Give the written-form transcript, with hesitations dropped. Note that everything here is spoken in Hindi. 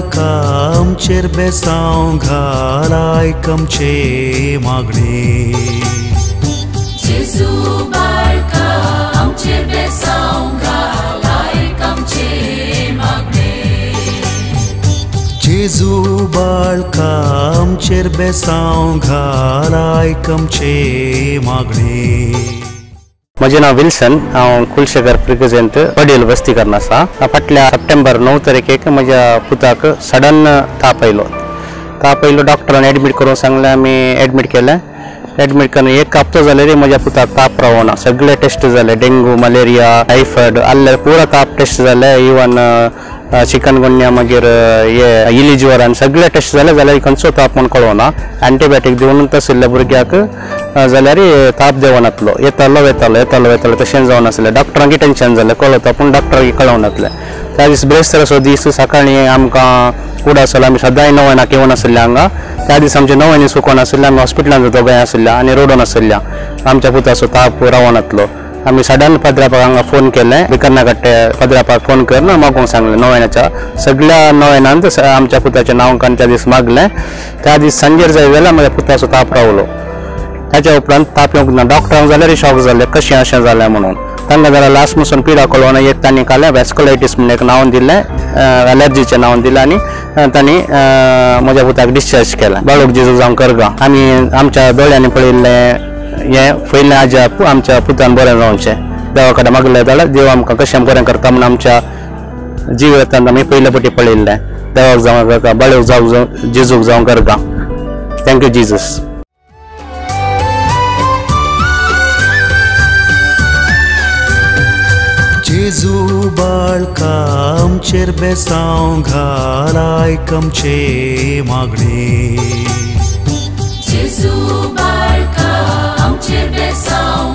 बाळका आमचेर बेसांव घाल आयक आमचे मागणे जेजू बाळका आमचेर बेसांव घाल आयक आमचे मागणे जेजू बाळका आमचेर बेसांव घाल आयक आमचे मागणे। म्हजें नांव विल्सन, हांव कुलशेखर प्रिगजेंट पडेल वस्ती करना आसा। फाटल्या सप्टेंबर 9 तारखेक म्हज्या पुताक सडन ताप आयलो डॉक्टरान एडमीट करूंक सांगलें। आमी एडमीट केलें। एडमीट करून एक हप्तो जाले रे म्हज्या पुताक ताप रावना। सगळे टेस्ट जाले, डेंगू, मलेरिया, टायफॉयड, आल्ले पुरो ताप टेस्ट जाले। इवन चिकनगुन्या मागीर हे इली ज्वरान सगळे टेस्ट जाले जाल्यार खंयचो ताप म्हूण कळोना। एंटीबायोटीक दिवनूच आशिल्ल्या भुरग्याक जाल्यार ताप देवनातलो, येतालो तशें जावन आसलें। डॉक्टरांक टेन्शन जालें, कळता पूण डॉक्टरांक कळोनातलें। त्या दीस ब्रेस्ताराचो दीस सकाळीं आमकां कूड आसलो, आमी सदांय नोवेनाक येवन आशिल्ले हांगा। त्या दीस आमचे नोवेनी सुकोवन आशिल्ले, आमी हॉस्पिटलांत दोगांय आशिल्ल्या आनी रोडून आशिल्ल्या। आमच्या पुताचो ताप रावनातलो। आमी सडन पद्रापाक हांगा फोन केलें, बिकन्नाकट्टे पद्रापाक फोन कर ना मागूंक सांगलें नोवेनाच्या सगळ्या नोवेनांत आमच्या पुताचें नांव कान त्या दीस मागलें। त्या दीस सांजेर जाय जाल्यार म्हज्या पुताचो ताप रावलो। ताच्या उपरांत ताप येवंक ना। डॉक्टरांक जाल्यार शॉक जालें, कशें अशें जालें म्हणून। तांकां जाल्यार लास्ट पासून पिडा कळोना एक तांणी कालें वॅस्कुलायटीस म्हणून एक नांव दिलें, एलर्जीचें नांव दिलें आनी तांणी म्हज्या पुताक डिस्चार्ज केलें। बाळूक जेजू जावं करगांव। आमी आमच्या दोळ्यांनी पळयल्लें हें पयलें आजाप आमच्या पुतान बरें जावचें। देवा कडेन मागलें जाल्यार देव आमकां कशें बरें करता म्हणून आमच्या जीव येताना आमी पयले फावटी पळयल्लें। देवाक जावं करगांव, बाळूक जावं जेजूक जावं करगांव। Thank you Jesus. जेजू बाळका आमचेर बेसांव घाल आयक आमचे मागणे जेजू बाळका आमचेर बेसांव